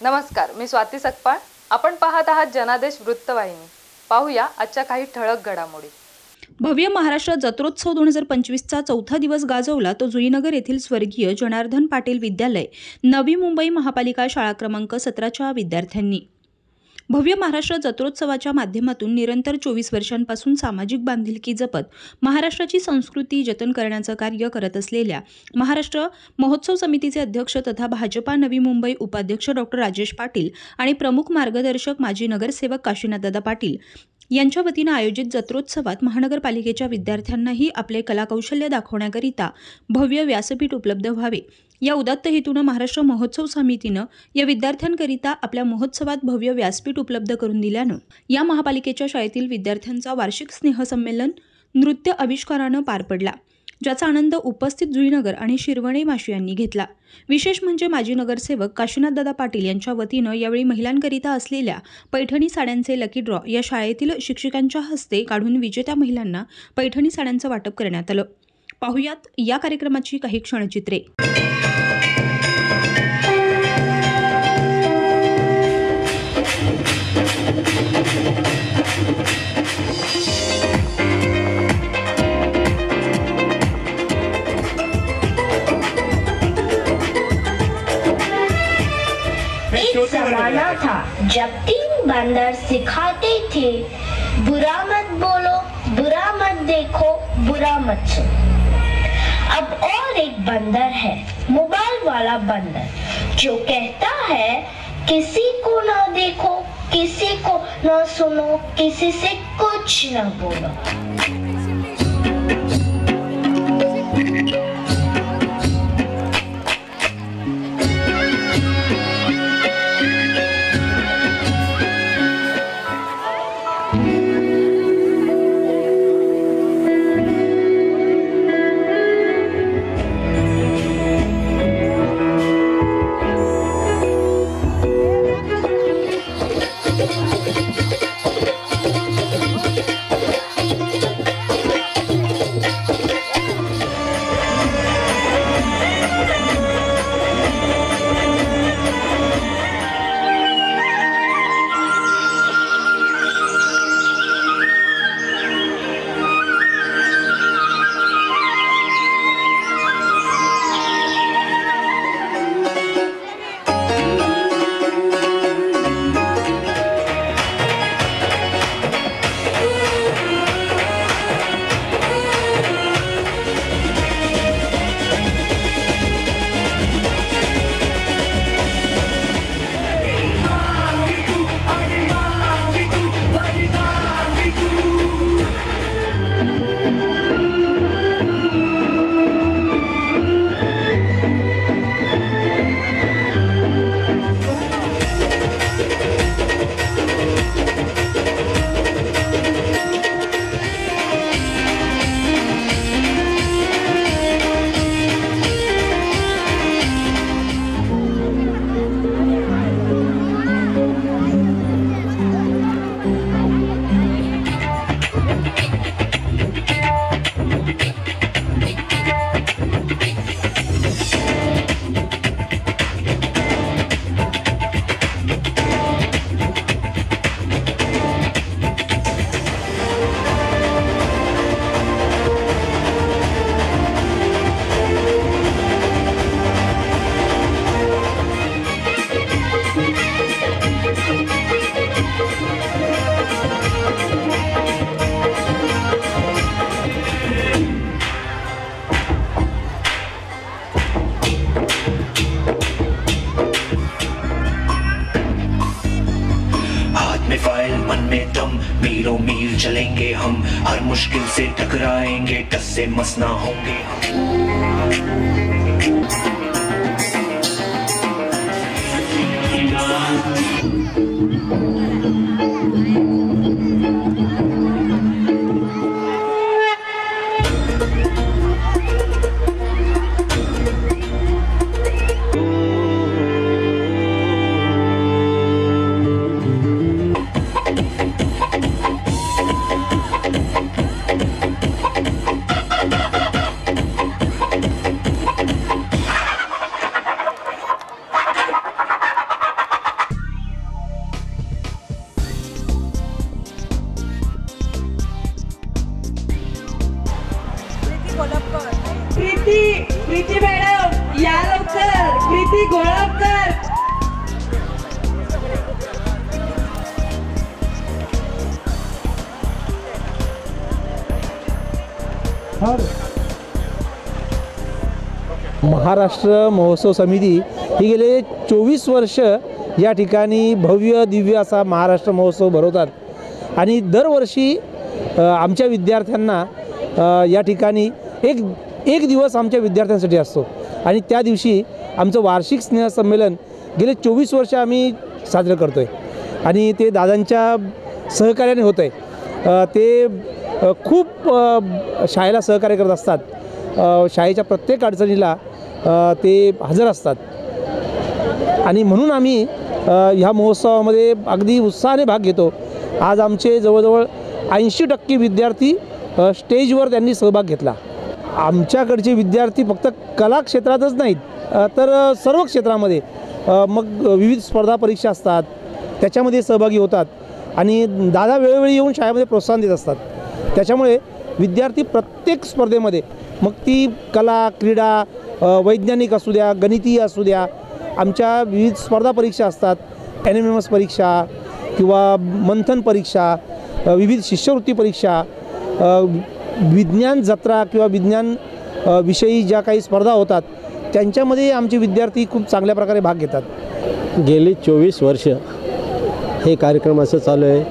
नमस्कार, मी स्वाती सकपाळ. आपण पाहत आहात जनादेश वृत्तवाहिनी. पाहूया आजच्या काही ठळक घडामोडी. भव्य महाराष्ट्र जत्रोत्सव 2025चा चौथा दिवस गाजवला तो जुईनगर येथील स्वर्गीय जनार्दन पाटील विद्यालय, नवी मुंबई महापालिका शाळा क्रमांक 17च्या विद्यार्थ्यांनी. भव्य महाराष्ट्र जत्रोत्सवाच्या माध्यमातून निरंतर 24 वर्षांपासून सामाजिक बांधिलकी जपत महाराष्ट्राची संस्कृती जतन करण्याचं कार्य करत असलेल्या महाराष्ट्र महोत्सव समितीचे अध्यक्ष तथा भाजपा नवी मुंबई उपाध्यक्ष डॉक्टर राजेश पाटील आणि प्रमुख मार्गदर्शक माजी नगरसेवक काशीनाथदादा पाटील यांच्या वतीनं आयोजित जत्रोत्सवात महानगरपालिकेच्या विद्यार्थ्यांनाही आपले कलाकौशल्य दाखवण्याकरिता भव्य व्यासपीठ उपलब्ध व्हावे या उदात्त हेतूनं महाराष्ट्र महोत्सव समितीनं या विद्यार्थ्यांकरिता आपल्या महोत्सवात भव्य व्यासपीठ उपलब्ध करून दिल्यानं या महापालिकेच्या शाळेतील विद्यार्थ्यांचा वार्षिक स्नेहसंमेलन नृत्य आविष्कारानं पार पडला, ज्याचा आनंद उपस्थित जुईनगर आणि शिरवणे वासियांनी घेतला. विशेष म्हणजे माजी नगरसेवक काशीनाथदादा पाटील यांच्या वतीनं यावेळी महिलांकरिता असलेल्या पैठणी साड्यांचे लकी ड्रॉ या शाळेतील शिक्षकांच्या हस्ते काढून विजेत्या महिलांना पैठणी साड्यांचं वाटप करण्यात आलं. पाहुयात या कार्यक्रमाची काही क्षणचित्रे. एक जमाना था जब 3 बंदर सिखाते थे, बुरा मत बोलो, बुरा मत देखो, बुरा मत सुनो. अब और एक बंदर है, मोबाइल वाला बंदर, जो कहता है किसी को ना देखो, किसी को ना सुनो, किसी से कुछ ना बोलो. मन में दम, मीलों मील चलेंगे हम, हर मुश्किल से टकराएंगे, टस से मस ना होंगे महाराष्ट्र महोत्सव समिती ही गेले 24 वर्ष या ठिकाणी भव्य दिव्य असा महाराष्ट्र महोत्सव भरवतात आणि दरवर्षी आमच्या विद्यार्थ्यांना या ठिकाणी एक दिवस आमच्या विद्यार्थ्यांसाठी असतो आणि त्या दिवशी आमचं वार्षिक स्नेहसंमेलन गेले 24 वर्ष आम्ही साजरं करतो आहे आणि ते दादांच्या सहकार्याने होतं आहे. ते खूप शाळेला सहकार्य करत असतात. शाळेच्या प्रत्येक अडचणीला ते हजर असतात आणि म्हणून आम्ही ह्या महोत्सवामध्ये अगदी उत्साहाने भाग घेतो. आज आमचे जवळजवळ 80% विद्यार्थी स्टेजवर त्यांनी सहभाग घेतला. आमच्याकडचे विद्यार्थी फक्त कला क्षेत्रातच नाहीत तर सर्व क्षेत्रामध्ये मग विविध स्पर्धा परीक्षा असतात त्याच्यामध्ये सहभागी होतात आणि दादा वेळोवेळी येऊन शाळेमध्ये प्रोत्साहन देत असतात. त्याच्यामुळे विद्यार्थी प्रत्येक स्पर्धेमध्ये मग ती कला क्रीडा वैज्ञानिक असू द्या गणितीय असू द्या आमच्या विविध स्पर्धा परीक्षा असतात. NMMS परीक्षा किंवा मंथन परीक्षा विविध शिष्यवृत्ती परीक्षा विज्ञान जत्रा किंवा विज्ञान विषयी ज्या काही स्पर्धा होतात त्यांच्यामध्ये आमचे विद्यार्थी खूप चांगल्या प्रकारे भाग घेतात. गेली 24 वर्ष हे कार्यक्रम असं चालू आहे.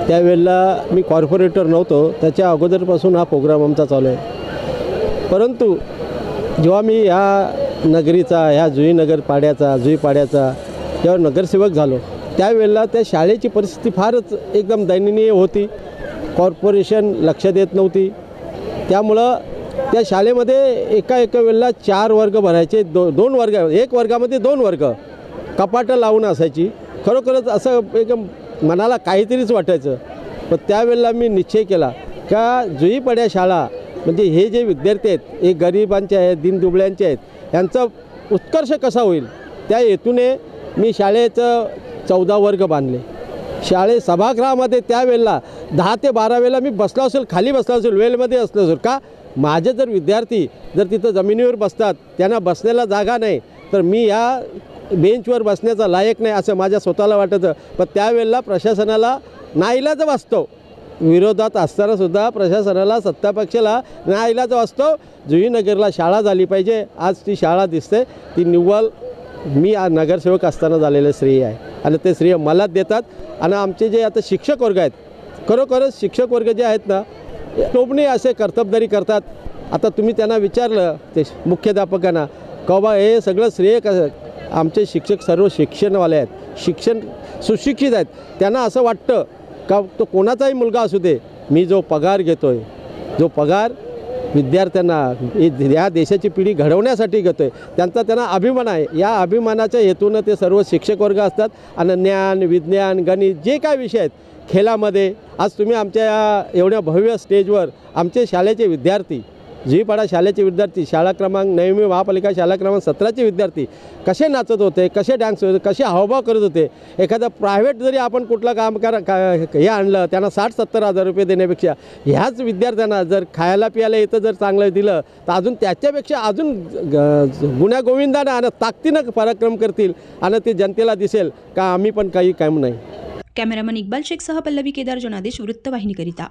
त्यावेळेला मी कॉर्पोरेटर नव्हतो, त्याच्या अगोदरपासून हा प्रोग्राम आमचा चालू आहे. परंतु जेव्हा मी ह्या नगरीचा ह्या जुईनगर पाड्याचा जेव्हा नगरसेवक झालो त्यावेळेला त्या शाळेची परिस्थिती फारच एकदम दयनीय होती. कॉर्पोरेशन लक्ष देत नव्हती. त्यामुळं त्या शाळेमध्ये एका वेळेला 4 वर्ग भरायचे. दोन वर्ग एक वर्गामध्ये 2 वर्ग कपाटं लावून असायची. खरोखरच असं एकदम मनाला काहीतरीच वाटायचं. पण त्यावेळेला मी निश्चय केला का जुईपाड्या शाळा म्हणजे हे जे विद्यार्थी आहेत हे गरिबांचे आहेत दीनदुबळ्यांचे आहेत यांचा उत्कर्ष कसा होईल त्या हेतूने मी शाळेचं 14 वर्ग बांधले. शाळे सभागृहामध्ये त्यावेळेला 10 ते 12 वेळेला मी बसलो असेल खाली बसलो असेल वेलमध्ये असलो असेल का माझे जर विद्यार्थी जर तिथं जमिनीवर बसतात त्यांना बसण्याला जागा नाही तर मी या बेंचवर बसण्याचा लायक नाही असं माझ्या स्वतःला वाटायचं. पण त्यावेळेला प्रशासनाला नाईलाज वास्तव विरोधात असतानासुद्धा प्रशासनाला सत्तापक्षाला नाईलाज वास्तव जुईनगरला शाळा झाली पाहिजे. आज ती शाळा दिसते ती निव्वळ मी आज नगरसेवक असताना झालेलं श्रेय आहे आणि ते श्रेय मलाच देतात. आणि आमचे जे आता शिक्षक वर्ग आहेत खरोखरच शिक्षक वर्ग जे आहेत ना टोपणे असे कर्तबदारी करतात. आता तुम्ही त्यांना विचारलं ते मुख्याध्यापकांना का बा हे सगळं श्रेय कसं आमचे शिक्षक सर्व शिक्षणवाले आहेत शिक्षण सुशिक्षित आहेत. त्यांना असं वाटतं का तो कोणाचाही मुलगा असू दे मी जो पगार घेतो आहे जो पगार विद्यार्थ्यांना या देशाची पिढी घडवण्यासाठी घेतो आहे त्यांना अभिमान आहे. या अभिमानाच्या हेतूनं ते सर्व शिक्षक वर्ग असतात आणि ज्ञान विज्ञान गणित जे काय विषय आहेत खेळामध्ये आज तुम्ही आमच्या या एवढ्या भव्य स्टेजवर आमचे शाळेचे विद्यार्थी जुईपाडा शाळेचे विद्यार्थी शाळा क्रमांक 9वी महापालिका शाळा क्रमांक 17चे विद्यार्थी कसे नाचत होते कसे डान्स होते कसे हावभाव करत होते. एखादा प्रायव्हेट जरी आपण कुठलं काम हे आणलं त्यांना 60-70 हजार रुपये देण्यापेक्षा ह्याच विद्यार्थ्यांना जर खायला प्यायला येतं जर चांगलं दिलं तर अजून त्याच्यापेक्षा अजून गुण्यागोविंदानं आणि ताकदीनं पराक्रम करतील आणि ते जनतेला दिसेल का आम्ही पण काही काम नाही. कॅमेरामन इक्बाल शेखसह पल्लवी केदार जनादेश वृत्तवाहिनीकरिता.